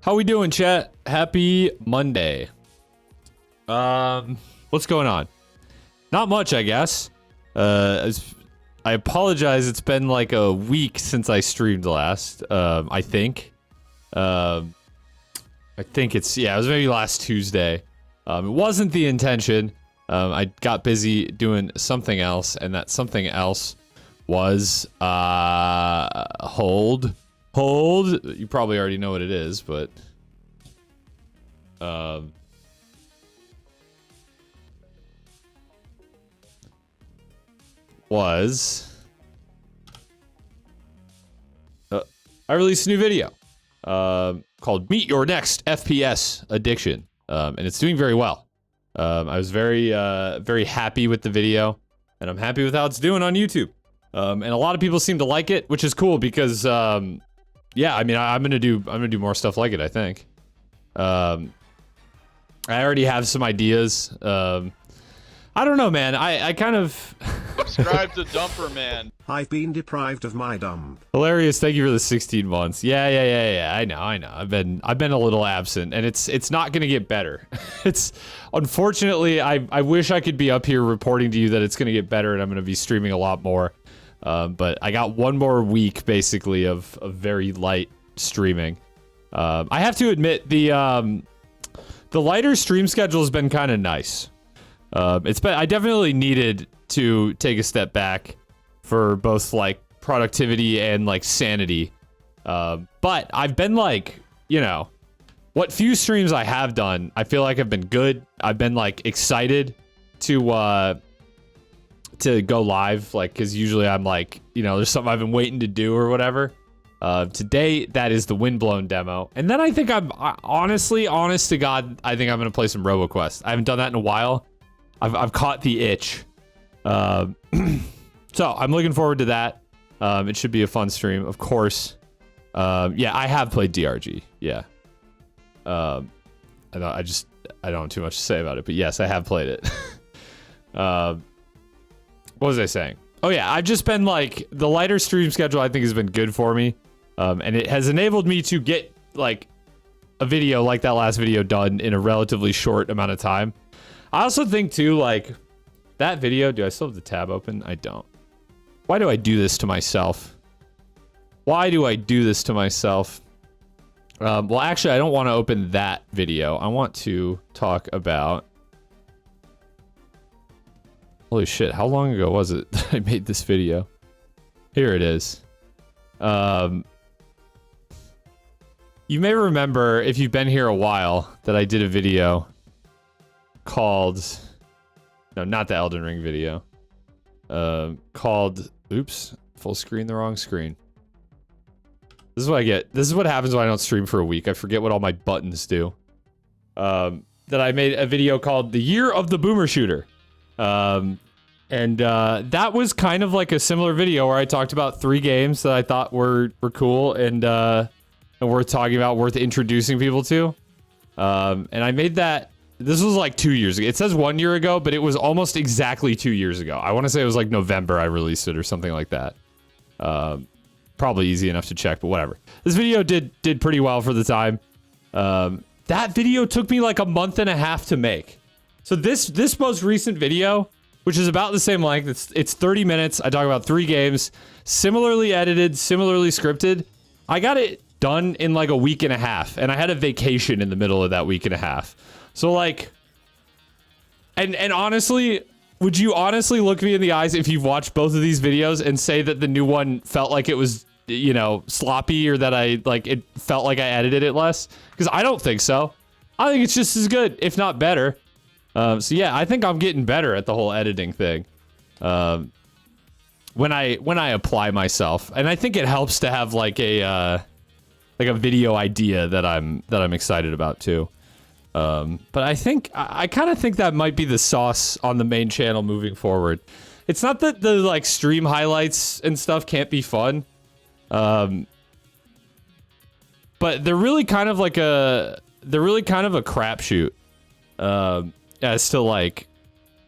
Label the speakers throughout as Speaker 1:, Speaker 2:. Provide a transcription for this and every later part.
Speaker 1: How we doing, chat? Happy Monday. What's going on? Not much, I guess. I apologize. It's been like a week since I streamed last. I think. I think it was maybe last Tuesday. It wasn't the intention. I got busy doing something else, and that something else was hold. You probably already know what it is, but I released a new video called Meet Your Next FPS Addiction, and it's doing very well. I was very happy with the video, and I'm happy with how it's doing on YouTube. And a lot of people seem to like it, which is cool because yeah, I mean, I'm gonna do more stuff like it, I think. I already have some ideas. I don't know, man. I kind of
Speaker 2: subscribe to Dumper Man.
Speaker 3: I've been deprived of my dump.
Speaker 1: Hilarious. Thank you for the 16 months. Yeah. I know. I've been a little absent, and it's not gonna get better. It's unfortunately, I wish I could be up here reporting to you that it's gonna get better and I'm gonna be streaming a lot more. But I got one more week basically of very light streaming. I have to admit the lighter stream schedule has been kind of nice. I definitely needed to take a step back for both like productivity and like sanity. But I've been like, you know, what few streams I have done, I feel like I've been good. I've been like excited to go live, like, cause usually I'm like, you know, there's something I've been waiting to do or whatever. Today, that is the Windblown demo. And then I think honest to God, I think I'm gonna play some RoboQuest. I haven't done that in a while. I've caught the itch. So I'm looking forward to that. It should be a fun stream, of course. Yeah, I have played DRG. Yeah. I don't have too much to say about it, but yes, I have played it. What was I saying? Oh yeah, I've just been like, the lighter stream schedule I think has been good for me. And it has enabled me to get like a video like that last video done in a relatively short amount of time. I also think too, like that video, do I still have the tab open? I don't. Why do I do this to myself? Well, actually, I don't want to open that video. I want to talk about... Holy shit, how long ago was it that I made this video? Here it is. You may remember, if you've been here a while, that I did a video called... No, not the Elden Ring video. Called... Oops, full screen, the wrong screen. This is what I get. This is what happens when I don't stream for a week. I forget what all my buttons do. That I made a video called The Year of the Boomer Shooter. And that was kind of like a similar video where I talked about 3 games that I thought were cool and worth talking about, worth introducing people to. And I made that, this was like 2 years ago. It says 1 year ago, but it was almost exactly 2 years ago. I want to say it was like November I released it or something like that. Probably easy enough to check, but whatever. This video did pretty well for the time. That video took me like a month and a half to make. So this most recent video, which is about the same length, it's 30 minutes. I talk about 3 games, similarly edited, similarly scripted. I got it done in like a week and a half, and I had a vacation in the middle of that week and a half. So like, and honestly, would you honestly look me in the eyes if you've watched both of these videos and say that the new one felt like it was, you know, sloppy, or that it felt like I edited it less? Because I don't think so. I think it's just as good, if not better. So yeah, I think I'm getting better at the whole editing thing. When I apply myself, and I think it helps to have like a video idea that I'm excited about too. But I kind of think that might be the sauce on the main channel moving forward. It's not that the like stream highlights and stuff can't be fun. But they're really kind of a crapshoot. As to like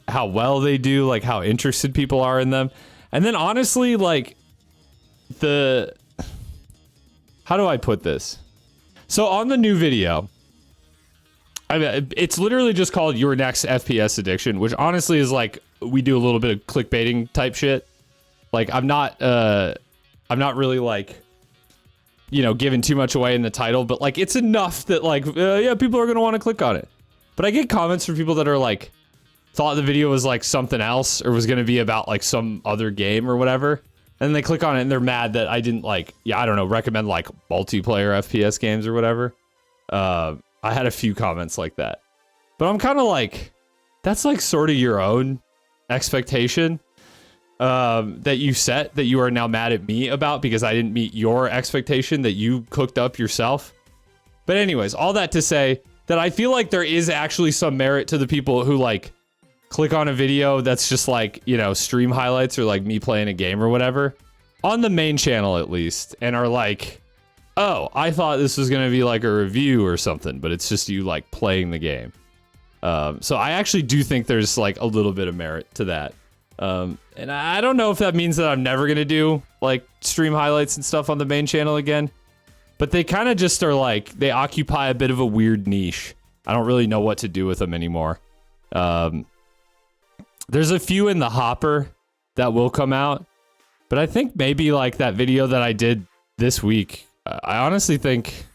Speaker 1: how well they do, like how interested people are in them. And then honestly, like how do I put this? So on the new video, I mean, it's literally just called Your Next FPS Addiction, which honestly is like, we do a little bit of clickbaiting type shit. Like, I'm not really like, you know, giving too much away in the title, but like, it's enough that like, yeah, people are going to want to click on it. But I get comments from people that are like, thought the video was like something else or was going to be about like some other game or whatever. And they click on it and they're mad that I didn't like, yeah, I don't know, recommend like multiplayer FPS games or whatever. I had a few comments like that. But I'm kind of like, that's like sort of your own expectation that you set, that you are now mad at me about because I didn't meet your expectation that you cooked up yourself. But anyways, all that to say that I feel like there is actually some merit to the people who like click on a video that's just like, you know, stream highlights or like me playing a game or whatever on the main channel at least, and are like, oh, I thought this was going to be like a review or something, but it's just you like playing the game. So I actually do think there's like a little bit of merit to that. And I don't know if that means that I'm never going to do like stream highlights and stuff on the main channel again, but they kind of just are like, they occupy a bit of a weird niche. I don't really know what to do with them anymore. There's a few in the hopper that will come out, but I think maybe like that video that I did this week, I honestly think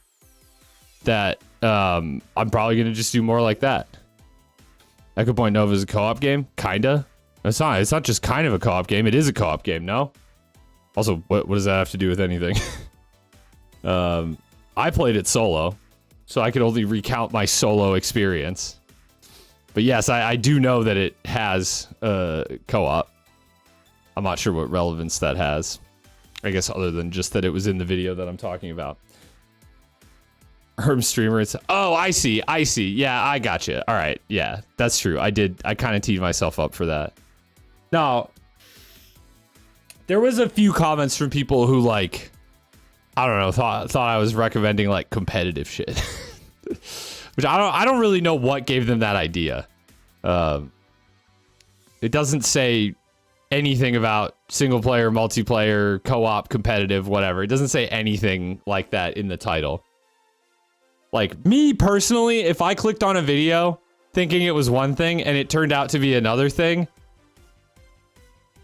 Speaker 1: that I'm probably going to just do more like that. Echo Point Nova is a co-op game, kinda. It's not just kind of a co-op game. It is a co-op game, no? Also, what does that have to do with anything? I played it solo, so I could only recount my solo experience. But yes, I do know that it has co-op. I'm not sure what relevance that has. I guess other than just that it was in the video that I'm talking about. Herm streamer, it's... Oh, I see. Yeah, I gotcha. All right, yeah, that's true. I kind of teed myself up for that. Now, there was a few comments from people who, like, I don't know, thought I was recommending, like, competitive shit. Which I don't really know what gave them that idea. It doesn't say anything about single player, multiplayer, co-op, competitive, whatever. It doesn't say anything like that in the title. Like, me personally, if I clicked on a video thinking it was one thing and it turned out to be another thing,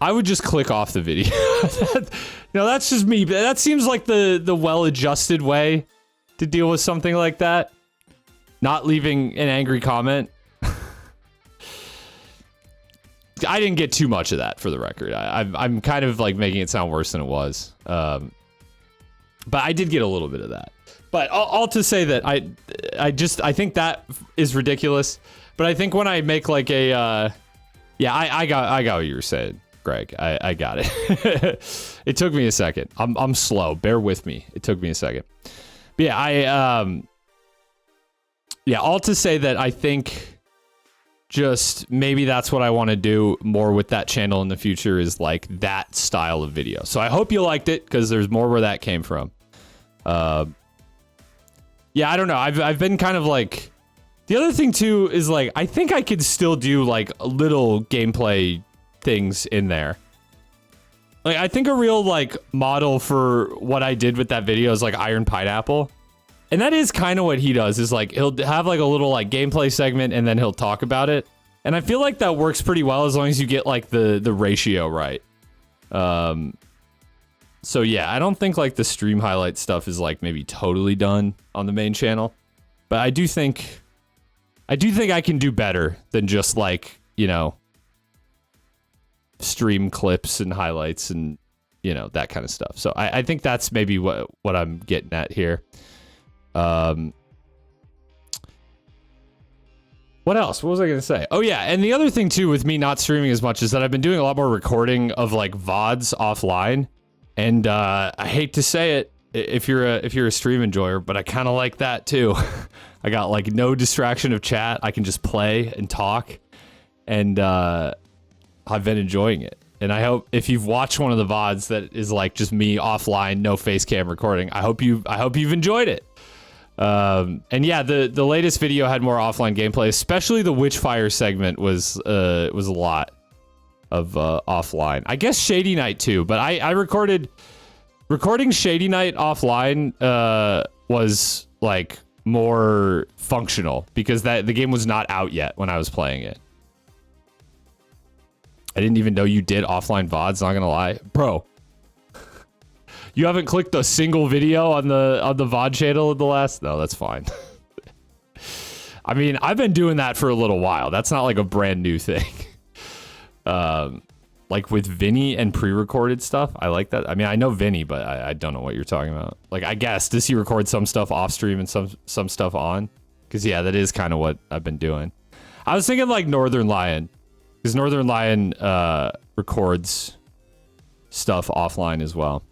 Speaker 1: I would just click off the video. That's just me. That seems like the well-adjusted way to deal with something like that. Not leaving an angry comment. I didn't get too much of that, for the record. I'm kind of like making it sound worse than it was. But I did get a little bit of that. But all to say that I think that is ridiculous. But I think when I make like a yeah, I got what you were saying, Greg. I got it. It took me a second. I'm slow. Bear with me. It took me a second. But yeah, yeah, all to say that I think just maybe that's what I want to do more with that channel in the future, is like that style of video. So I hope you liked it, because there's more where that came from. Yeah, I don't know. I've been kind of like... The other thing too is like, I think I could still do like little gameplay things in there. Like, I think a real like model for what I did with that video is like Iron Pineapple. And that is kind of what he does, is like, he'll have like a little like gameplay segment and then he'll talk about it. And I feel like that works pretty well as long as you get like the ratio right. So yeah, I don't think like the stream highlight stuff is like maybe totally done on the main channel, but I do think I can do better than just like, you know, stream clips and highlights and, you know, that kind of stuff. So I think that's maybe what I'm getting at here. What else? What was I going to say? Oh yeah, and the other thing too with me not streaming as much is that I've been doing a lot more recording of like VODs offline. And I hate to say it if you're a stream enjoyer, but I kind of like that too. I got like no distraction of chat. I can just play and talk, and I've been enjoying it. And I hope if you've watched one of the VODs that is like just me offline, no face cam recording, I hope you've enjoyed it. And yeah, the latest video had more offline gameplay, especially the Witchfire segment was a lot of offline. I guess Shady Night too, but I recording Shady Night offline was like more functional because the game was not out yet when I was playing it. I didn't even know you did offline VODs, not gonna lie. Bro, you haven't clicked a single video on the VOD channel in the last... No, that's fine. I mean, I've been doing that for a little while. That's not like a brand new thing. Like with Vinny and pre-recorded stuff, I like that. I mean, I know Vinny, but I don't know what you're talking about. Like, I guess, does he record some stuff off stream and some stuff on? Because, yeah, that is kind of what I've been doing. I was thinking, like, Northern Lion. Because Northern Lion records stuff offline as well.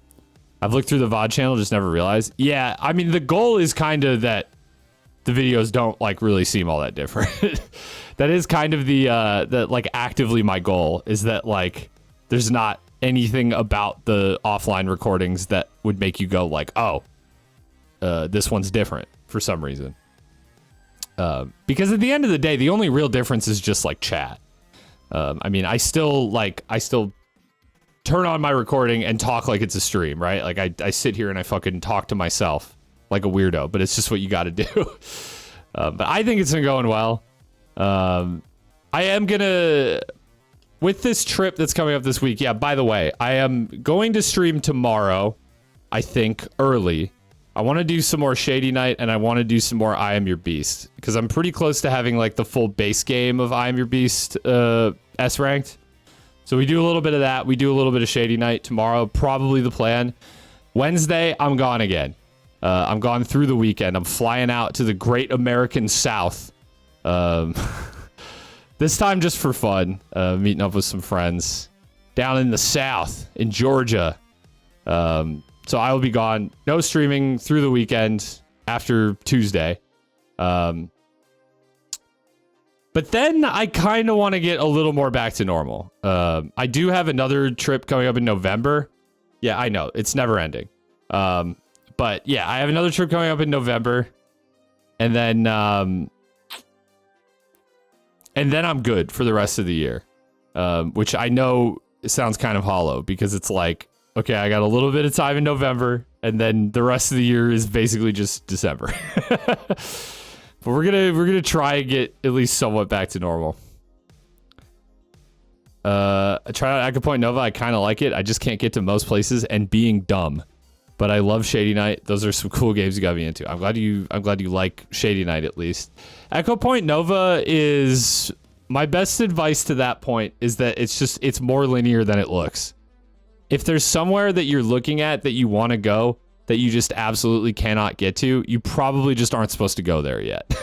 Speaker 1: I've looked through the VOD channel, just never realized. Yeah, I mean, the goal is kind of that the videos don't, like, really seem all that different. That is kind of the like, actively my goal, is that, like, there's not anything about the offline recordings that would make you go, like, oh, this one's different for some reason. Because at the end of the day, the only real difference is just, like, chat. I mean, I still turn on my recording and talk like it's a stream, right? Like, I sit here and I fucking talk to myself like a weirdo, but it's just what you got to do. But I think it's been going well. I am gonna, with this trip that's coming up this week. Yeah, by the way, I am going to stream tomorrow, I think, early. I want to do some more Shady Night, and I want to do some more I Am Your Beast, because I'm pretty close to having, like, the full base game of I Am Your Beast S ranked. So we do a little bit of that. We do a little bit of Shady Night tomorrow, probably the plan. Wednesday, I'm gone again. I'm gone through the weekend. I'm flying out to the great American South. This time just for fun, meeting up with some friends down in the South in Georgia. So I will be gone. No streaming through the weekend after Tuesday. But then I kind of want to get a little more back to normal. I do have another trip coming up in November. Yeah, I know. It's never ending. But yeah, I have another trip coming up in November. And then I'm good for the rest of the year. Which I know sounds kind of hollow, because it's like, okay, I got a little bit of time in November, and then the rest of the year is basically just December. But we're gonna try and get at least somewhat back to normal. I tried out Acupoint Nova. I kind of like it. I just can't get to most places, and being dumb. But I love Shady Night. Those are some cool games you got me into. I'm glad you like Shady Night at least. Echo Point Nova is my best advice to that point, is that it's more linear than it looks. If there's somewhere that you're looking at that you want to go that you just absolutely cannot get to, you probably just aren't supposed to go there yet.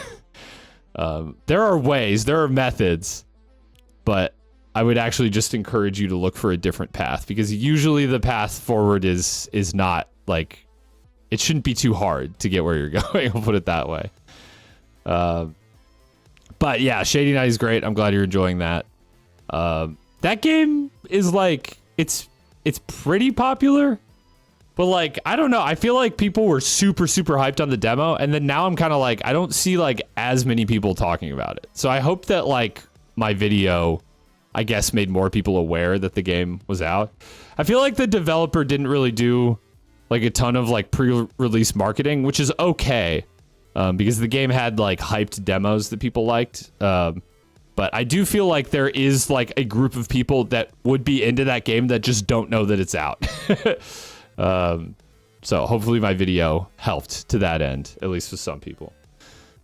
Speaker 1: There are ways, there are methods, but I would actually just encourage you to look for a different path, because usually the path forward is not, like, it shouldn't be too hard to get where you're going. I'll put it that way. But yeah, Shady Night is great. I'm glad you're enjoying that. That game is like, it's pretty popular, but like, I don't know. I feel like people were super, super hyped on the demo, and then now I'm kind of like, I don't see like as many people talking about it. So I hope that like my video, I guess, made more people aware that the game was out. I feel like the developer didn't really do like a ton of like pre-release marketing, which is okay, because the game had like hyped demos that people liked. But I do feel like there is like a group of people that would be into that game that just don't know that it's out. So hopefully my video helped to that end, at least with some people.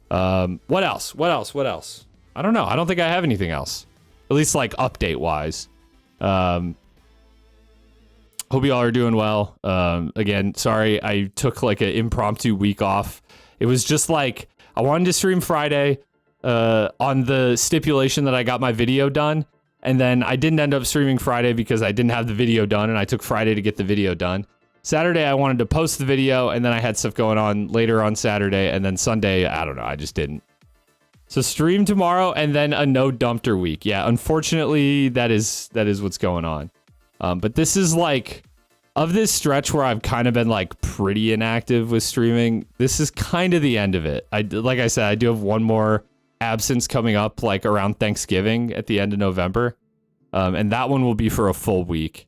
Speaker 1: What else? I don't know. I don't think I have anything else, at least like update wise. Hope you all are doing well. Again, sorry I took like an impromptu week off. It was just like, I wanted to stream Friday on the stipulation that I got my video done. And then I didn't end up streaming Friday because I didn't have the video done, and I took Friday to get the video done. Saturday, I wanted to post the video, and then I had stuff going on later on Saturday, and then Sunday, I don't know, I just didn't. So stream tomorrow, and then a no dumpster week. Yeah, unfortunately, that is what's going on. But this is like, of this stretch where I've kind of been like pretty inactive with streaming, this is kind of the end of it. Like I said, I do have one more absence coming up like around Thanksgiving at the end of November. And that one will be for a full week.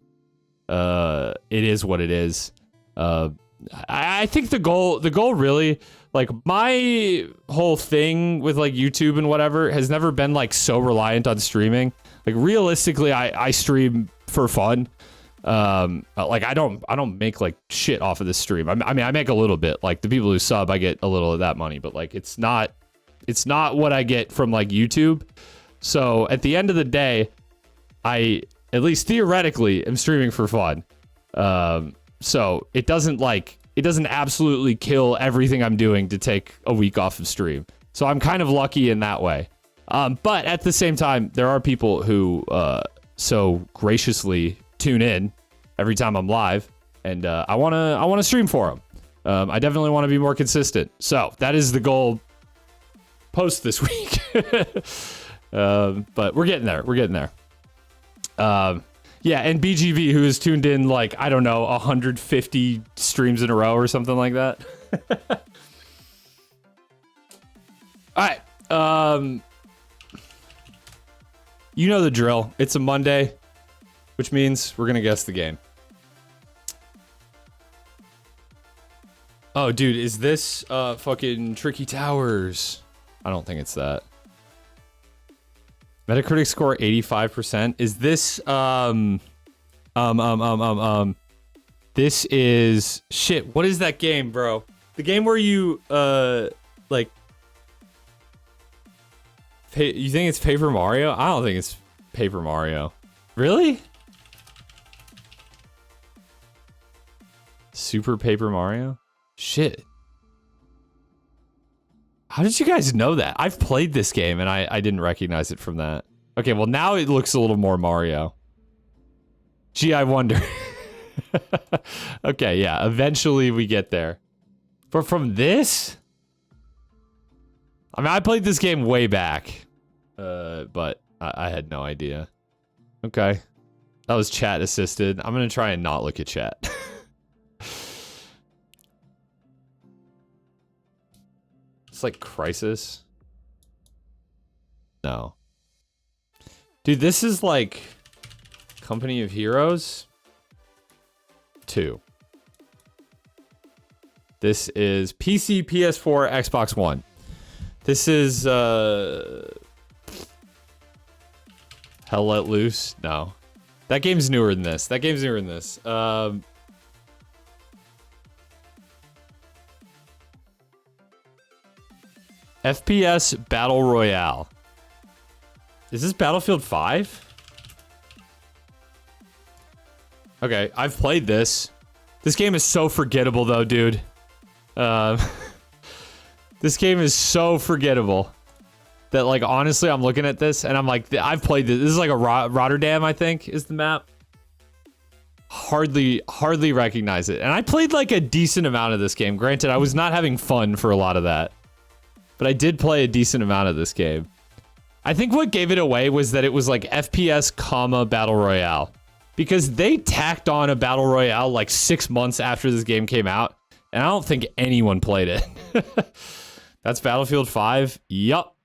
Speaker 1: It is what it is. I think the goal really, like, my whole thing with like YouTube and whatever has never been like so reliant on streaming. Like, realistically, I stream for fun. Like, I don't make like shit off of this stream. I mean, I make a little bit. Like, the people who sub, I get a little of that money, but like, it's not what I get from like YouTube. So at the end of the day, I, at least theoretically, am streaming for fun. So it doesn't absolutely kill everything I'm doing to take a week off of stream. So I'm kind of lucky in that way. But at the same time, there are people who so graciously tune in every time I'm live, and I wanna stream for them. I definitely want to be more consistent. So that is the goal post this week. But we're getting there. We're getting there. Yeah, and BGV, who has tuned in like, I don't know, 150 streams in a row or something like that. All right. You know the drill. It's a Monday, which means we're going to guess the game. Oh, dude, is this fucking Tricky Towers? I don't think it's that. Metacritic score 85%. Is this this is shit. What is that game, bro? The game where you like you think it's Paper Mario? I don't think it's Paper Mario. Really? Super Paper Mario? Shit. How did you guys know that? I've played this game and I didn't recognize it from that. Okay, well now it looks a little more Mario. Gee, I wonder. Okay, yeah, eventually we get there. But from this? I mean, I played this game way back. But I had no idea. Okay. That was chat assisted. I'm gonna try and not look at chat. Like Crisis? No. Dude, this is like Company of Heroes 2. This is PC, PS4, Xbox One. This is Hell Let Loose? No. That game's newer than this. FPS Battle Royale. Is this Battlefield 5? Okay, I've played this. This game is so forgettable though, dude. This game is so forgettable that, like, honestly, I'm looking at this and I'm like, I've played this. This is like a Rotterdam, I think, is the map. Hardly recognize it. And I played like a decent amount of this game. Granted, I was not having fun for a lot of that. But I did play a decent amount of this game. I think what gave it away was that it was like FPS, Battle Royale. Because they tacked on a Battle Royale like 6 months after this game came out. And I don't think anyone played it. That's Battlefield 5. Yup.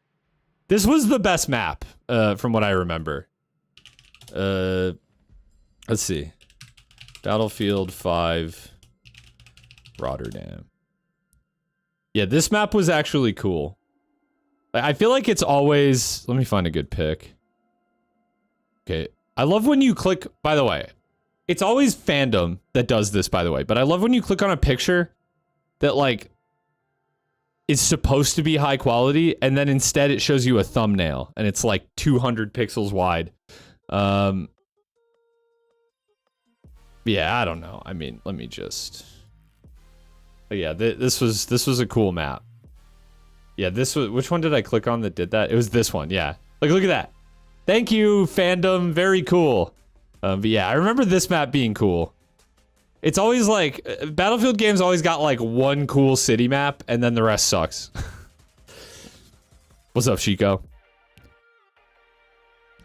Speaker 1: This was the best map, from what I remember. Let's see. Battlefield 5 Rotterdam. Yeah, this map was actually cool. I feel like it's always... Let me find a good pick. Okay. I love when you click... By the way, it's always fandom that does this, by the way. But I love when you click on a picture that, like, is supposed to be high quality, and then instead it shows you a thumbnail, and it's, like, 200 pixels wide. Yeah, I don't know. I mean, let me just... But yeah, this was a cool map. Yeah, this was... Which one did I click on that did that? It was this one, yeah. Like, look at that. Thank you, fandom. Very cool. But yeah, I remember this map being cool. It's always like... Battlefield games always got, like, one cool city map, and then the rest sucks. What's up, Chico?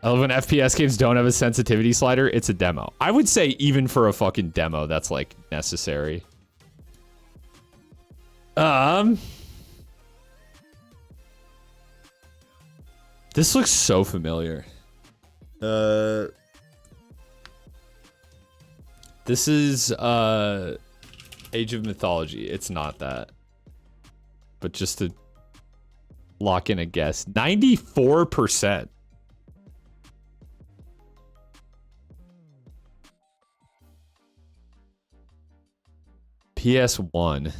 Speaker 1: I love when FPS games don't have a sensitivity slider. It's a demo. I would say even for a fucking demo, that's, like, necessary. This looks so familiar. This is, Age of Mythology. It's not that. But just to lock in a guess. 94%. PS1.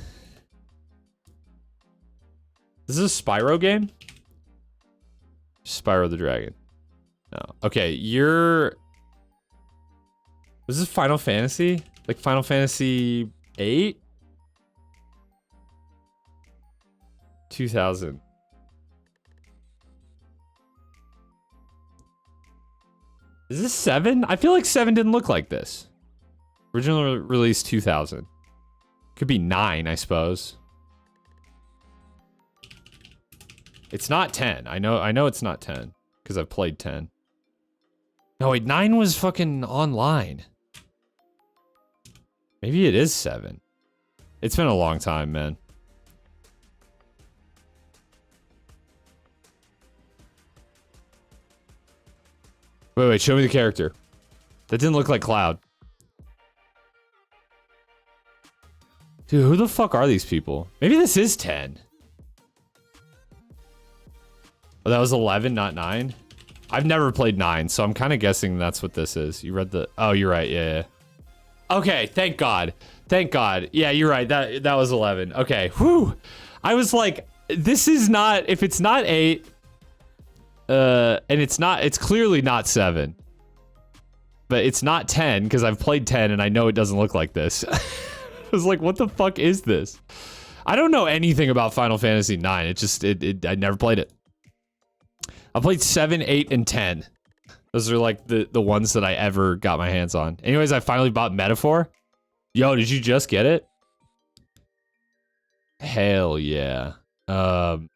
Speaker 1: This is a Spyro game? Spyro the Dragon. No. Okay, Was this Final Fantasy? Like Final Fantasy 8? 2000. Is this 7? I feel like 7 didn't look like this. Original release 2000. Could be 9, I suppose. It's not 10. I know it's not 10 because I've played 10. No, wait, 9 was fucking online. Maybe it is 7. It's been a long time, man. Wait, show me the character. That didn't look like Cloud. Dude, who the fuck are these people? Maybe this is 10. Oh, that was 11, not 9? I've never played 9, so I'm kind of guessing that's what this is. You read the... Oh, you're right, yeah. Okay, thank God. Thank God. Yeah, you're right, that was 11. Okay, whew. I was like, this is not... If it's not 8... and it's clearly not 7. But it's not 10, because I've played 10, and I know it doesn't look like this. I was like, what the fuck is this? I don't know anything about Final Fantasy 9. It just... I never played it. I played 7, 8, and 10. Those are like the ones that I ever got my hands on. Anyways, I finally bought Metaphor. Yo, did you just get it? Hell yeah. Or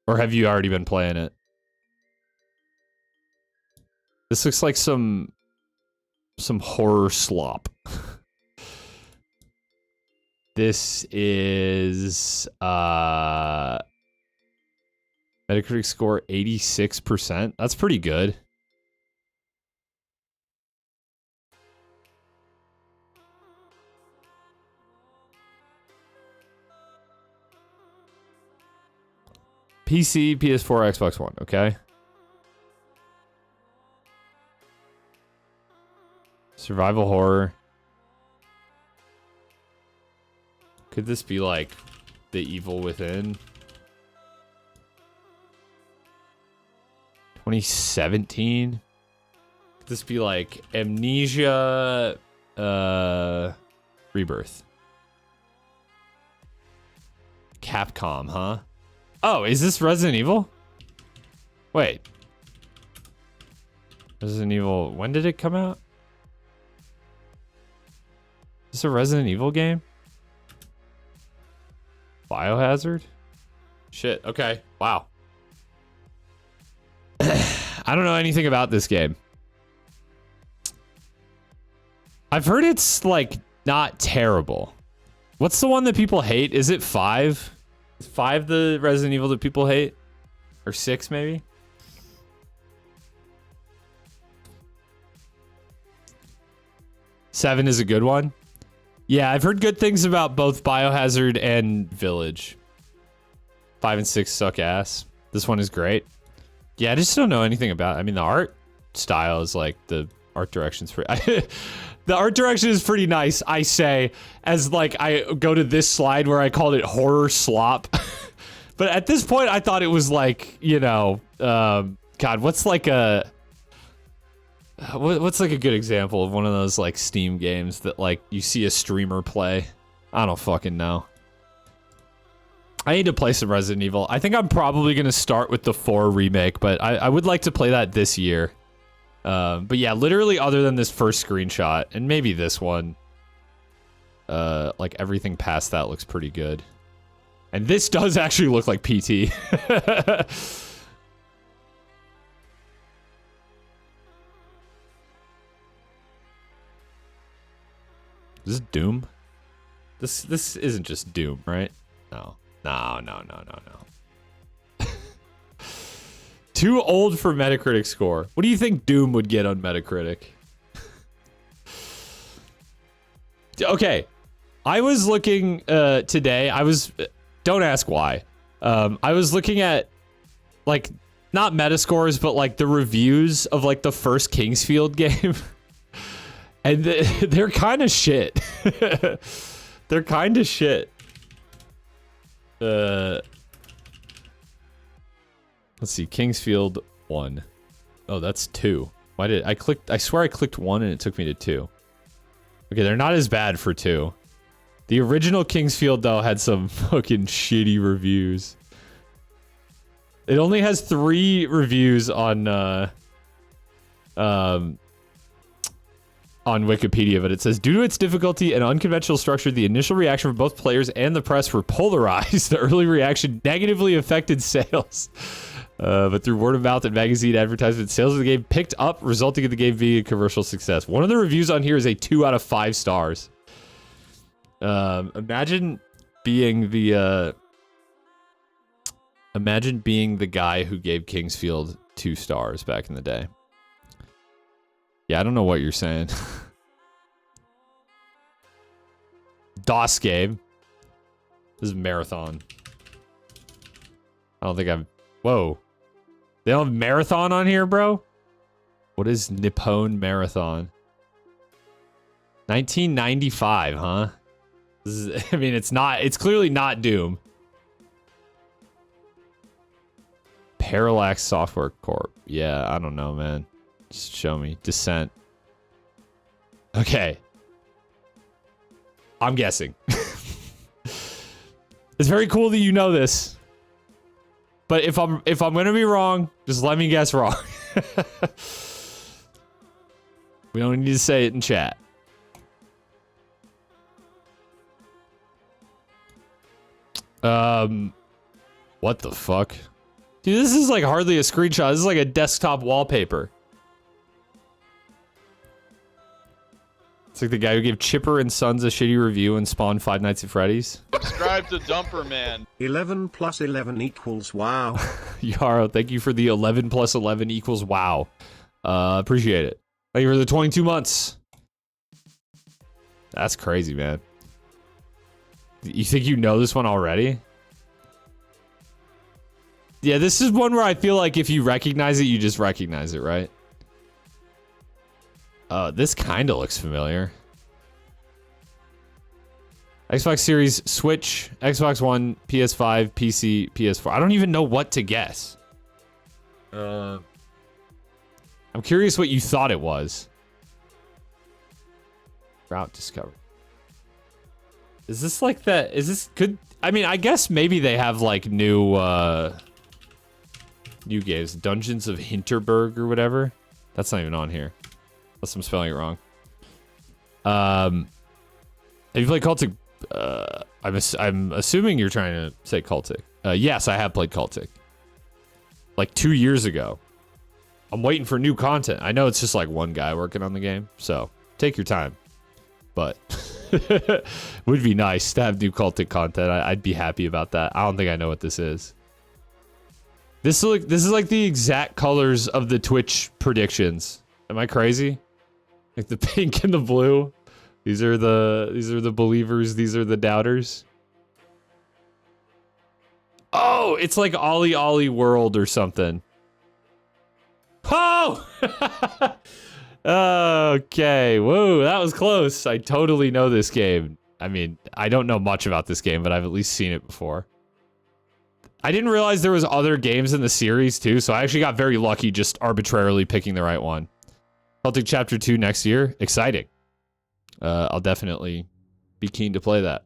Speaker 1: have you already been playing it? This looks like some horror slop. This is Metacritic score 86%. That's pretty good. PC, PS4, Xbox One, okay? Survival horror. Could this be like The Evil Within? 2017? Could this be like Amnesia Rebirth? Capcom, huh? Oh, is this Resident Evil? Wait. Resident Evil, when did it come out? Is this a Resident Evil game? Biohazard? Shit, okay. Wow. I don't know anything about this game. I've heard it's, like, not terrible. What's the one that people hate? Is it 5? Is 5 the Resident Evil that people hate? Or 6, maybe? Seven is a good one. Yeah, I've heard good things about both Biohazard and Village. 5 and 6 suck ass. This one is great. Yeah, I just don't know anything about it. I mean, the art style is like, the art direction's pretty... The art direction is pretty nice, I say, as like I go to this slide where I called it horror slop. But at this point, I thought it was like, you know, God, what's like a good example of one of those like Steam games that like you see a streamer play? I don't fucking know. I need to play some Resident Evil. I think I'm probably going to start with the 4 remake, but I would like to play that this year. But yeah, literally other than this first screenshot, and maybe this one, like everything past that looks pretty good. And this does actually look like PT. Is this Doom? This isn't just Doom, right? No. No. Too old for Metacritic score. What do you think Doom would get on Metacritic? Okay. I was looking today. Don't ask why. I was looking at like not Metascores, but like the reviews of like the first Kingsfield game, and they're kind of shit. They're kind of shit. Let's see, Kingsfield 1. Oh, that's 2. Why did I click? I swear I clicked 1 and it took me to 2. Okay, they're not as bad for 2. The original Kingsfield, though, had some fucking shitty reviews. It only has 3 reviews on Wikipedia, but it says, due to its difficulty and unconventional structure, the initial reaction from both players and the press were polarized. The early reaction negatively affected sales. But through word of mouth and magazine advertisements, sales of the game picked up, resulting in the game being a commercial success. One of the reviews on here is a 2 out of 5 stars. Imagine being the guy who gave Kingsfield 2 stars back in the day. Yeah, I don't know what you're saying. DOS game. This is Marathon. I don't think I've... Whoa. They don't have Marathon on here, bro? What is Nippon Marathon? 1995, huh? This is, I mean, it's clearly not Doom. Parallax Software Corp. Yeah, I don't know, man. Just show me. Descent. Okay. I'm guessing. It's very cool that you know this. But if I'm gonna be wrong, just let me guess wrong. We don't need to say it in chat. What the fuck? Dude, this is like hardly a screenshot. This is like a desktop wallpaper. It's like the guy who gave Chipper and Sons a shitty review and spawned Five Nights at Freddy's.
Speaker 2: Subscribe to Dumper Man.
Speaker 3: 11 plus 11 equals wow.
Speaker 1: Yarrow, thank you for the 11 plus 11 equals wow. Appreciate it. Thank you for the 22 months. That's crazy, man. You think you know this one already? Yeah, this is one where I feel like if you recognize it, you just recognize it, right? This kind of looks familiar. Xbox Series, Switch, Xbox One, PS5, PC, PS4. I don't even know what to guess. I'm curious what you thought it was. Route discovered. Is this like that? Is this could? I mean, I guess maybe they have like new games. Dungeons of Hinterberg or whatever. That's not even on here. Unless I'm spelling it wrong. Have you played Cultic? I'm assuming you're trying to say Cultic. Yes, I have played Cultic. Like 2 years ago. I'm waiting for new content. I know it's just like one guy working on the game, so take your time. But would be nice to have new Cultic content. I'd be happy about that. I don't think I know what this is. This is like the exact colors of the Twitch predictions. Am I crazy? Like the pink and the blue. These are the believers. These are the doubters. Oh, it's like Ollie Ollie World or something. Oh! Okay. Whoa, that was close. I totally know this game. I mean, I don't know much about this game, but I've at least seen it before. I didn't realize there was other games in the series too, so I actually got very lucky just arbitrarily picking the right one. Celtic Chapter 2 next year. Exciting. I'll definitely be keen to play that.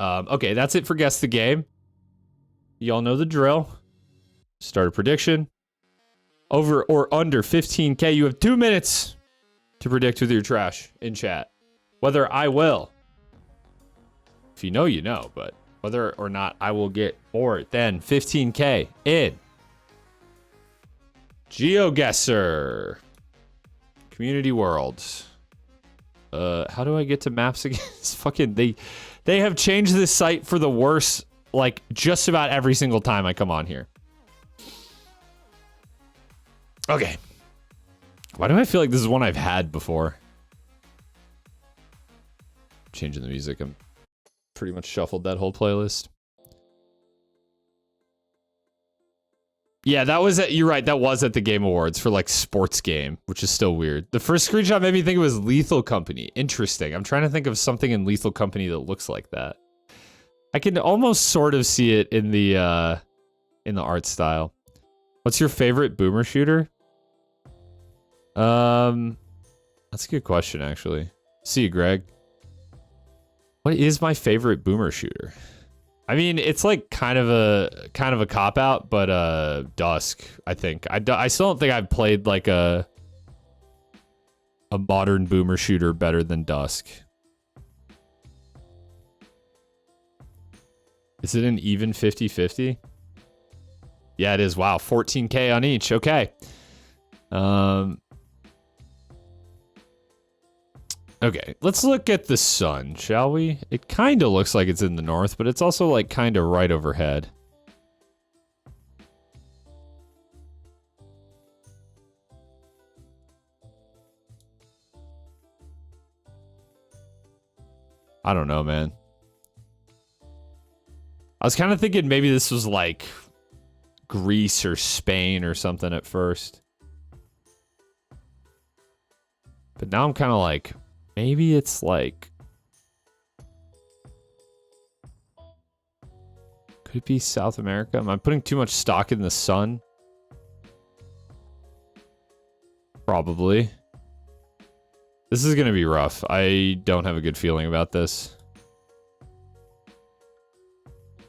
Speaker 1: Okay, that's it for Guess the Game. Y'all know the drill. Start a prediction. Over or under 15K. You have 2 minutes to predict with your trash in chat. Whether I will. If you know, you know. But whether or not I will get more than 15K in Geoguessr. Community Worlds. How do I get to maps again? It's fucking they have changed this site for the worse, like just about every single time I come on here. Okay. Why do I feel like this is one I've had before? changing the music. I'm pretty much shuffled that whole playlist. Yeah, that was at, you're right, that was at the Game Awards for like sports game, which is still weird. The first screenshot made me think it was Lethal Company. Interesting. I'm trying to think of something in Lethal Company that looks like that. I can almost sort of see it in the art style. What's your favorite boomer shooter? That's a good question, actually. See you, Greg. What is my favorite boomer shooter? I mean, it's like kind of a cop out, but Dusk. I think I still don't think I've played like a modern boomer shooter better than Dusk. Is it an even 50-50? Yeah, it is. Wow, 14K on each. Okay. Okay, let's look at the sun, shall we? It kind of looks like it's in the north, but it's also like kind of right overhead. I don't know, man. I was kind of thinking maybe this was like Greece or Spain or something at first. But now I'm kind of like, maybe it's like... Could it be South America? Am I putting too much stock in the sun? Probably. This is going to be rough. I don't have a good feeling about this.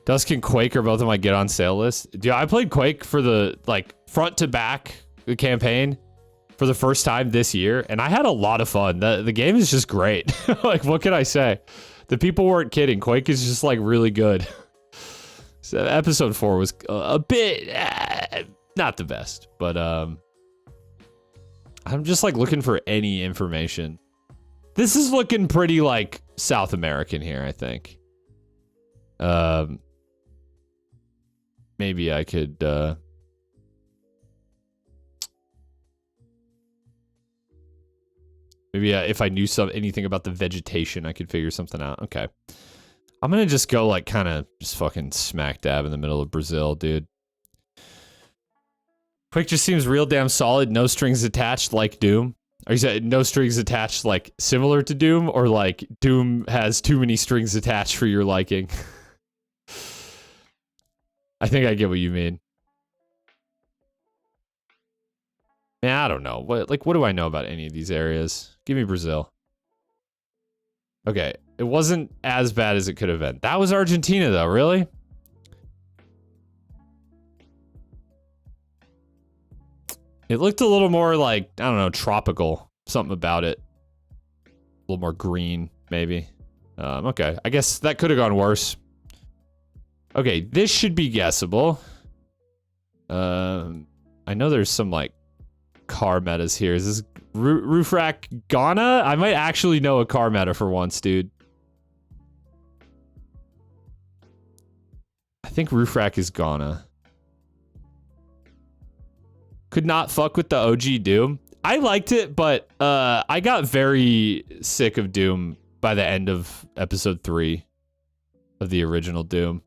Speaker 1: Dusk and Quake are both on my get on sale list. Dude, I played Quake for the, like, front to back the campaign for the first time this year, and I had a lot of fun. The game is just great. Like, what can I say? The people weren't kidding. Quake is just, like, really good. So episode 4 was a bit, not the best, but, I'm just, like, looking for any information. This is looking pretty, like, South American here, I think. Maybe I could, maybe if I knew anything about the vegetation, I could figure something out. Okay. I'm gonna just go, like, kind of just fucking smack dab in the middle of Brazil, dude. Quake just seems real damn solid. No strings attached, like Doom. Are you saying no strings attached, like, similar to Doom? Or, like, Doom has too many strings attached for your liking? I think I get what you mean. Man, I don't know. What do I know about any of these areas? Give me Brazil. Okay, it wasn't as bad as it could have been. That was Argentina, though, really? It looked a little more like, I don't know, tropical. Something about it. A little more green, maybe. Okay, I guess that could have gone worse. Okay, this should be guessable. I know there's some, like, car metas here. Is this roof rack Ghana? I might actually know a car meta for once, dude. I think roof rack is Ghana. Could not fuck with the OG Doom. I liked it, but I got very sick of Doom by the end of episode 3 of the original Doom.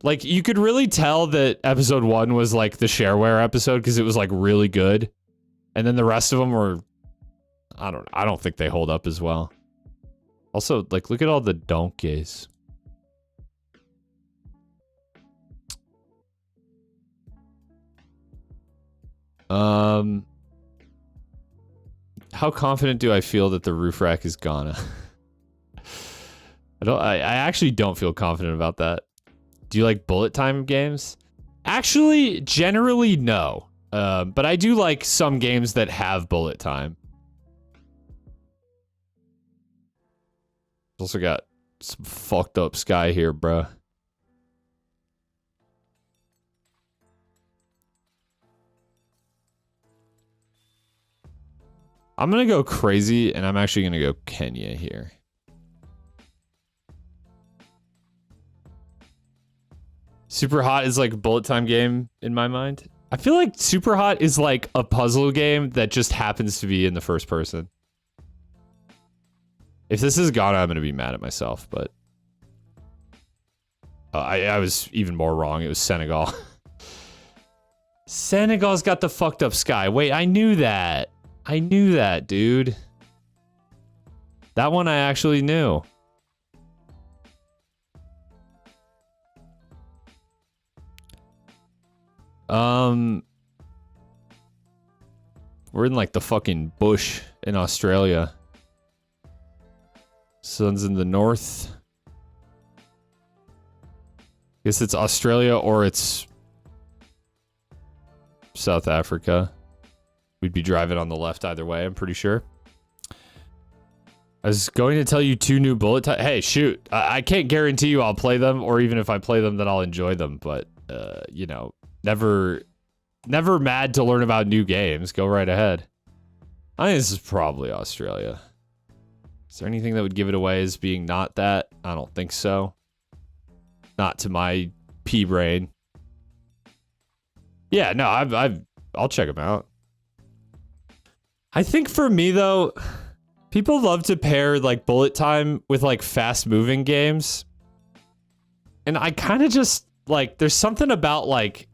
Speaker 1: Like, you could really tell that episode 1 was, like, the shareware episode because it was, like, really good. And then the rest of them were... I don't think they hold up as well. Also, like, look at all the donkeys. How confident do I feel that the roof rack is Ghana? I actually don't feel confident about that. Do you like bullet time games? Actually, generally, no. But I do like some games that have bullet time. Also got some fucked up sky here, bruh. I'm gonna go crazy, and I'm actually gonna go Kenya here. Super Hot is like a bullet time game in my mind. I feel like Super Hot is like a puzzle game that just happens to be in the first person. If this is Ghana, I'm gonna be mad at myself, but I was even more wrong. It was Senegal. Senegal's got the fucked up sky. Wait, I knew that. I knew that, dude. That one I actually knew. We're in like the fucking bush in Australia. Sun's in the north. Guess it's Australia or it's South Africa. We'd be driving on the left either way, I'm pretty sure. I was going to tell you 2 new bullet time. Hey, shoot. I can't guarantee you I'll play them, or even if I play them, then I'll enjoy them. But, you know, never mad to learn about new games. Go right ahead. I think this is probably Australia. Is there anything that would give it away as being not that? I don't think so. Not to my pea brain. Yeah, no, I'll check them out. I think for me, though, people love to pair, like, bullet time with, like, fast-moving games. And I kind of just, like, there's something about, like,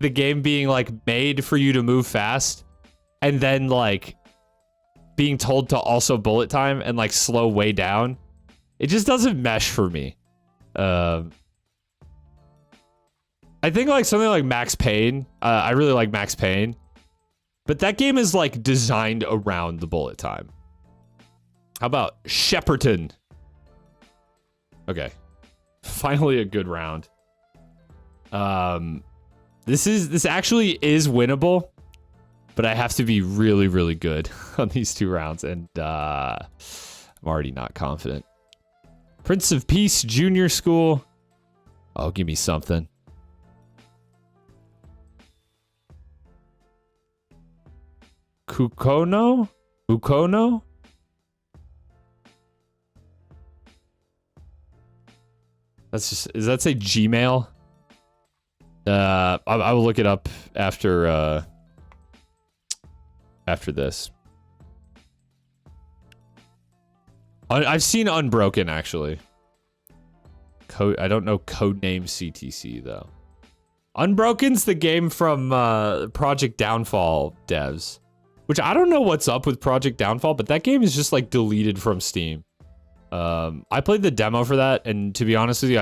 Speaker 1: the game being, like, made for you to move fast. And then, like, being told to also bullet time and, like, slow way down. It just doesn't mesh for me. I think, like, something like Max Payne. I really like Max Payne. But that game is, like, designed around the bullet time. How about Shepperton? Okay. Finally a good round. This actually is winnable, but I have to be really, really good on these 2 rounds, and I'm already not confident. Prince of Peace Junior School. Oh, give me something. Kukono? Ukono? That's just, does that say Gmail? I will look it up after this. I've seen Unbroken, actually. I don't know Codename CTC, though. Unbroken's the game from Project Downfall devs. Which I don't know what's up with Project Downfall, but that game is just, like, deleted from Steam. I played the demo for that, and to be honest with you,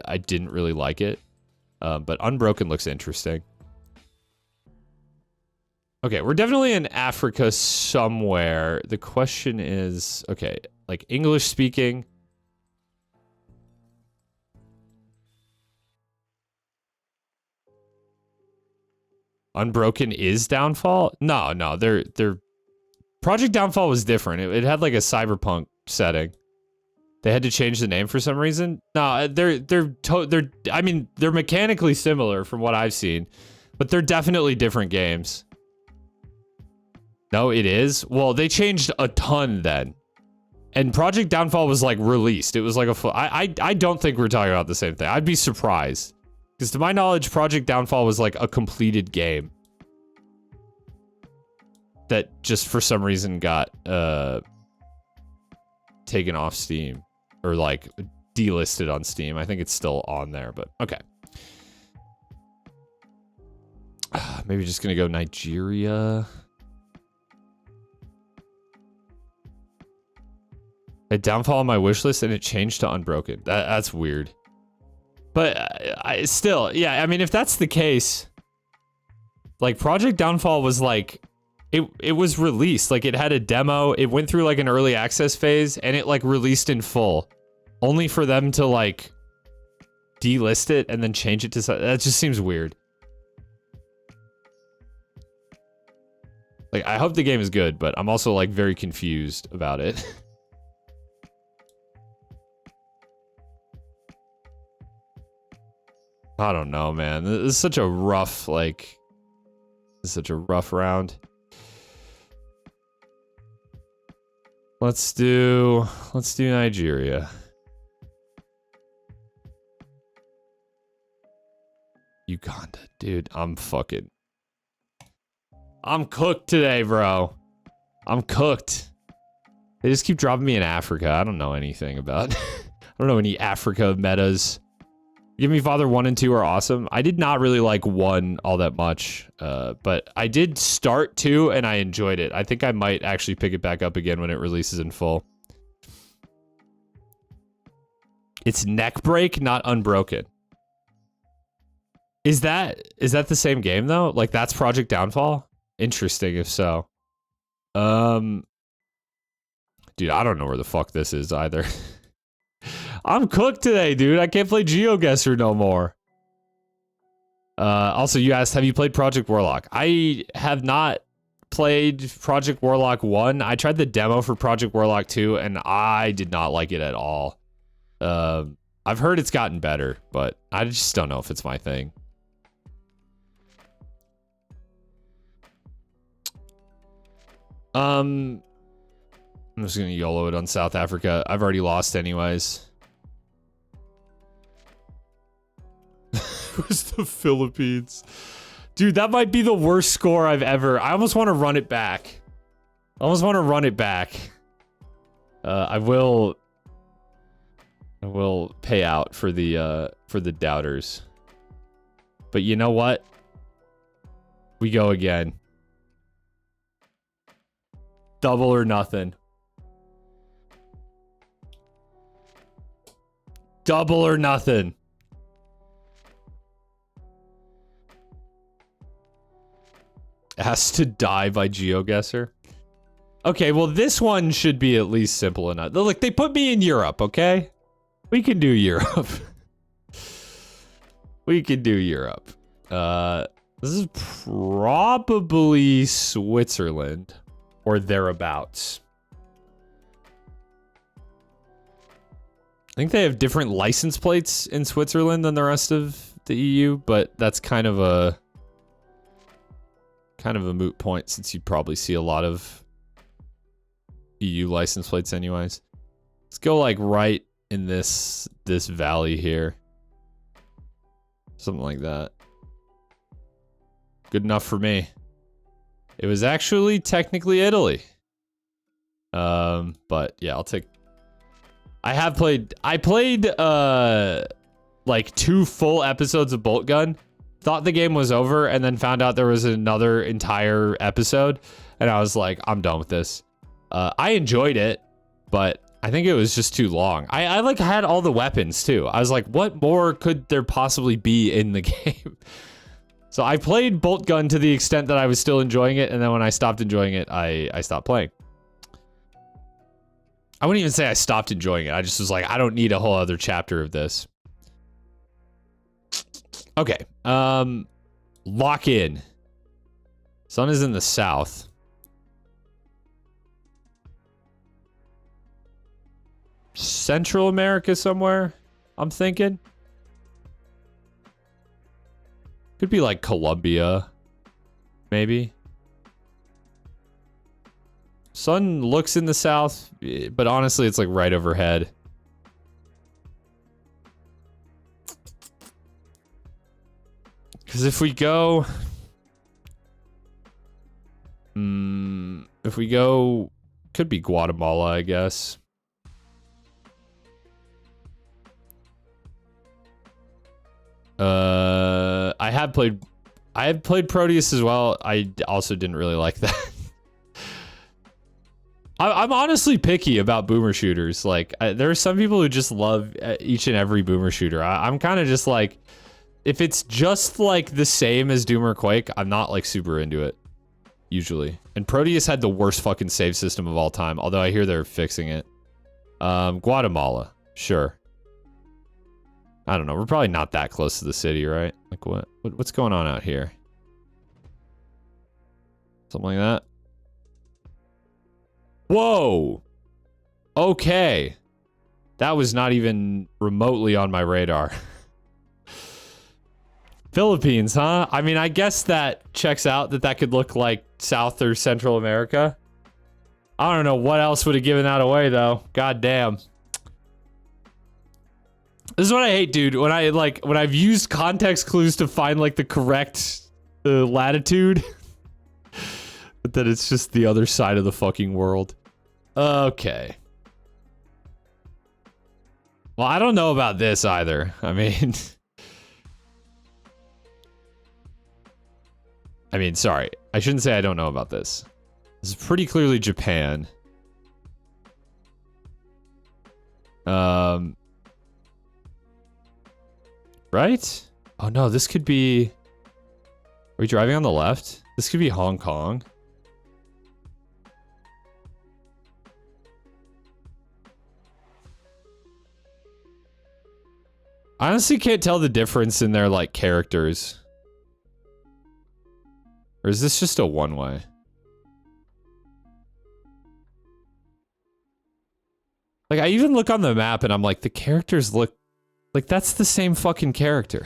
Speaker 1: I didn't really like it. But Unbroken looks interesting. Okay, we're definitely in Africa somewhere. The question is, okay, like English speaking. Unbroken is Downfall? No, they're Project Downfall was different. It had like a cyberpunk setting. They had to change the name for some reason. No, I mean, they're mechanically similar from what I've seen, but they're definitely different games. No, it is. Well, they changed a ton then. And Project Downfall was like released. It was like a full, I don't think we're talking about the same thing. I'd be surprised. Because to my knowledge, Project Downfall was like a completed game. That just for some reason got taken off Steam. Or like delisted on Steam. I think it's still on there, but okay. Maybe just gonna go Nigeria. A Downfall on my wish list and it changed to Unbroken. That's weird. But I still, yeah, I mean, if that's the case, like Project Downfall was like, it was released. Like it had a demo. It went through like an early access phase and it like released in full. Only for them to like delist it and then change it to, that just seems weird. Like, I hope the game is good, but I'm also like very confused about it. I don't know, man. This is such a rough, like, this is such a rough round. Let's do Nigeria. Uganda, dude, I'm cooked today, bro. I'm cooked. They just keep dropping me in Africa. I don't know anything about... I don't know any Africa metas. Give Me Father 1 and 2 are awesome. I did not really like 1 all that much, but I did start 2 and I enjoyed it. I think I might actually pick it back up again when it releases in full. It's Neck Break, not Unbroken. Is that the same game though? Like that's Project Downfall? Interesting if so. Dude, I don't know where the fuck this is either. I'm cooked today, dude. I can't play Geoguessr no more. Also, you asked, have you played Project Warlock? I have not played Project Warlock 1. I tried the demo for Project Warlock 2, and I did not like it at all. I've heard it's gotten better, but I just don't know if it's my thing. I'm just gonna YOLO it on South Africa. I've already lost anyways. It was the Philippines. Dude, that might be the worst score I've ever... I almost want to run it back. I will pay out for the doubters. But you know what? We go again. Double or nothing. Double or nothing. Asked to Die by Geoguessr. Okay, well this one should be at least simple enough. Look, they put me in Europe, okay? We can do Europe. We can do Europe. This is probably Switzerland or thereabouts. I think they have different license plates in Switzerland than the rest of the EU, but that's kind of a moot point since you'd probably see a lot of EU license plates anyways. Let's go like right in this valley here. Something like that. Good enough for me. It was actually technically Italy. But yeah, I'll take... I played like 2 full episodes of Bolt Gun. Thought the game was over and then found out there was another entire episode. And I was like, I'm done with this. I enjoyed it, but I think it was just too long. I like had all the weapons too. I was like, what more could there possibly be in the game? So I played Bolt Gun to the extent that I was still enjoying it. And then when I stopped enjoying it, I stopped playing. I wouldn't even say I stopped enjoying it. I just was like, I don't need a whole other chapter of this. Okay. Lock in. Sun is in the south. Central America somewhere, I'm thinking. Could be like Colombia, maybe. Sun looks in the south, but honestly, it's like right overhead. Because if we go... could be Guatemala, I guess. I have played Proteus as well. I also didn't really like that. I'm honestly picky about boomer shooters. Like, there are some people who just love each and every boomer shooter. I'm kind of just like, if it's just like the same as Doom or Quake, I'm not like super into it, usually. And Proteus had the worst fucking save system of all time, although I hear they're fixing it. Guatemala, sure. I don't know. We're probably not that close to the city, right? Like what's going on out here? Something like that. Whoa. Okay. That was not even remotely on my radar. Philippines, huh? I mean, I guess that checks out that could look like South or Central America. I don't know what else would have given that away, though. God damn. This is what I hate, dude. When I've used context clues to find like the correct latitude, but then it's just the other side of the fucking world. Okay. Well, I don't know about this either. I mean... sorry. I shouldn't say I don't know about this. This is pretty clearly Japan. Right? Oh no, this could be... Are we driving on the left? This could be Hong Kong. I honestly can't tell the difference in their, like, characters. Or is this just a one-way? Like, I even look on the map and I'm like, the characters look... Like, that's the same fucking character.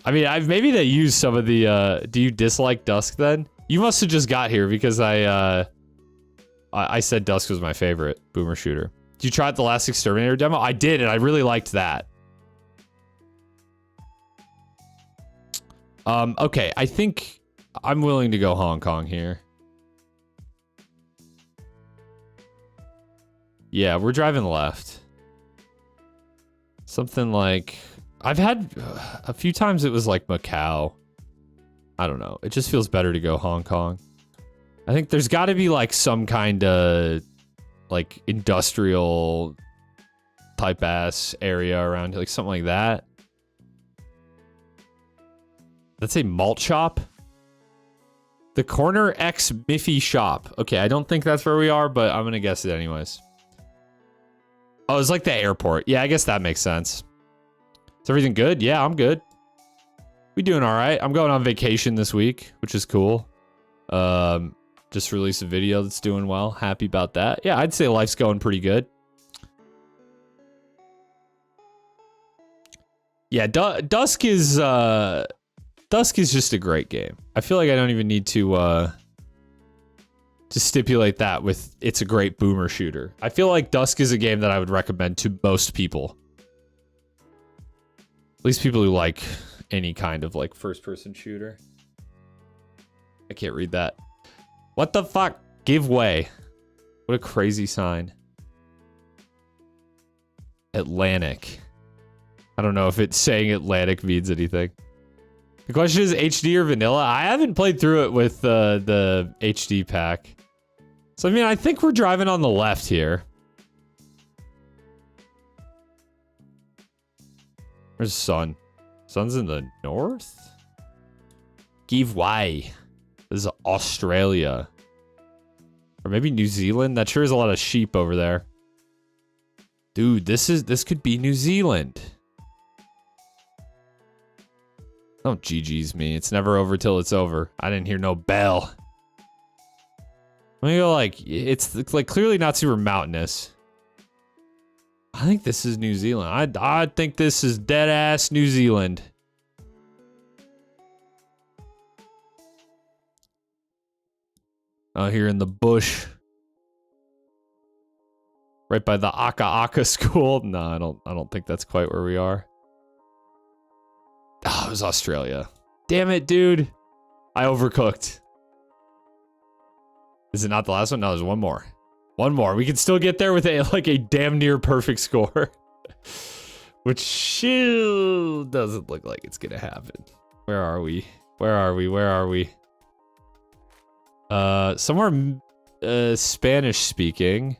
Speaker 1: I mean, maybe they used some of the, do you dislike Dusk then? You must have just got here because I said Dusk was my favorite boomer shooter. Did you try out the last Exterminator demo? I did, and I really liked that. Okay, I think I'm willing to go Hong Kong here. Yeah, we're driving left. Something like... I've had... a few times it was like Macau. I don't know. It just feels better to go Hong Kong. I think there's got to be like some kind of... like industrial type ass area around, like something like that. Let's say malt shop. The Corner X Miffy shop. Okay, I don't think that's where we are, but I'm gonna guess it anyways. Oh, it's like the airport. Yeah, I guess that makes sense. Is everything good? Yeah, I'm good. We doing all right. I'm going on vacation this week, which is cool. Just released a video that's doing well. Happy about that. Yeah, I'd say life's going pretty good. Yeah, Dusk is just a great game. I feel like I don't even need to stipulate that with it's a great boomer shooter. I feel like Dusk is a game that I would recommend to most people. At least people who like any kind of like first-person shooter. I can't read that. What the fuck? Give way. What a crazy sign. Atlantic. I don't know if it's saying Atlantic means anything. The question is HD or vanilla? I haven't played through it with the HD pack. So, I mean, I think we're driving on the left here. Where's sun? Sun's in the north? Give way. This is Australia. Or maybe New Zealand? That sure is a lot of sheep over there. Dude, this could be New Zealand. Don't GG's me. It's never over till it's over. I didn't hear no bell. Let me go like, it's like clearly not super mountainous. I think this is New Zealand. I think this is dead ass New Zealand. Out here in the bush. Right by the Aka Aka school. No, I don't think that's quite where we are. Oh, it was Australia. Damn it, dude. I overcooked. Is it not the last one? No, there's one more. One more. We can still get there with a damn near perfect score. Which still doesn't look like it's gonna happen. Where are we? Where are we? Where are we? Somewhere Spanish speaking.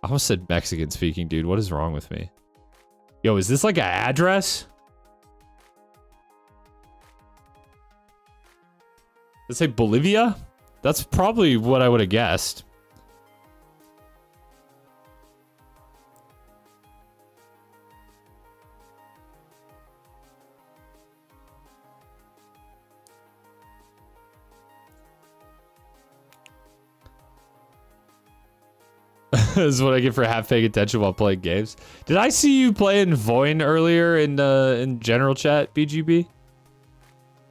Speaker 1: I almost said Mexican speaking, dude. What is wrong with me? Yo, is this like an address? Let's say Bolivia? That's probably what I would have guessed. This is what I get for half paying attention while playing games. Did I see you playing Voin earlier in general chat, BGB?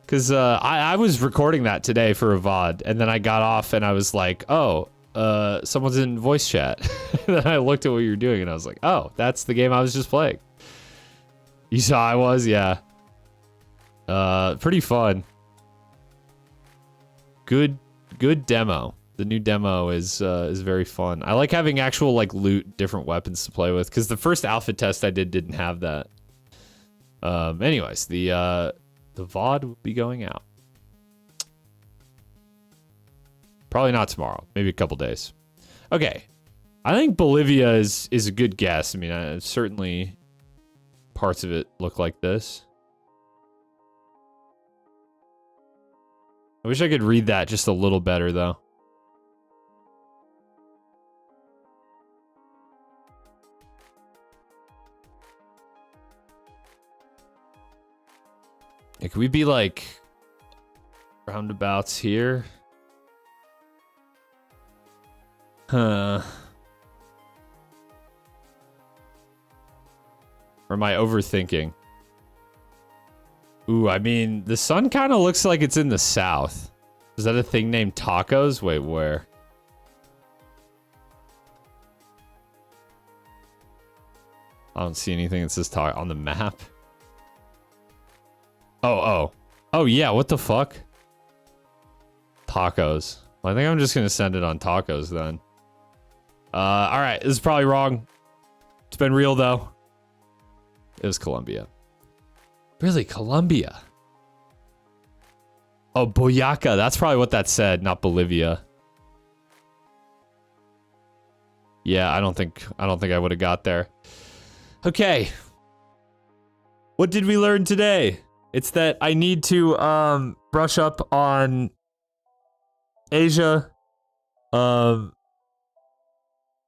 Speaker 1: Because I was recording that today for a VOD, and then I got off and I was like, oh, someone's in voice chat. And then I looked at what you were doing and I was like, oh, that's the game I was just playing. You saw I was? Yeah. Pretty fun. Good demo. The new demo is very fun. I like having actual like loot, different weapons to play with, because the first alpha test I did didn't have that. Anyways, the VOD will be going out. Probably not tomorrow. Maybe a couple days. Okay. I think Bolivia is a good guess. I mean, certainly parts of it look like this. I wish I could read that just a little better, though. Could we be like roundabouts here? Huh. Or am I overthinking? Ooh, I mean, the sun kind of looks like it's in the south. Is that a thing named tacos? Wait, where? I don't see anything that says taco on the map. Oh, yeah, what the fuck? Tacos. Well, I think I'm just gonna send it on tacos then. Alright, this is probably wrong. It's been real though. It was Colombia. Really, Colombia? Oh, Boyaca. That's probably what that said, not Bolivia. Yeah, I don't think I would have got there. Okay. What did we learn today? It's that I need to brush up on Asia,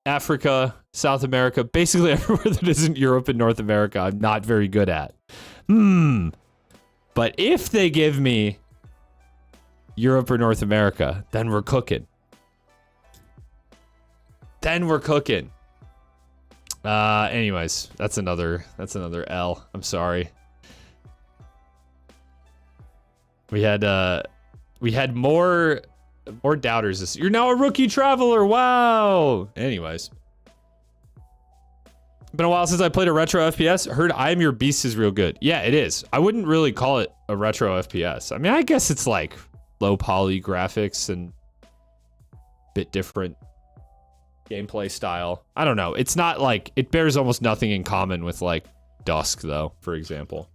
Speaker 1: Africa, South America, basically everywhere that isn't Europe and North America. I'm not very good at. But if they give me Europe or North America, then we're cooking. Anyways, that's another L. I'm sorry. We had more doubters. You're now a rookie traveler. Wow. Anyways. Been a while since I played a retro FPS. Heard I Am Your Beast is real good. Yeah, it is. I wouldn't really call it a retro FPS. I mean, I guess it's like low poly graphics and a bit different gameplay style. I don't know. It's not like, it bears almost nothing in common with like Dusk though, for example.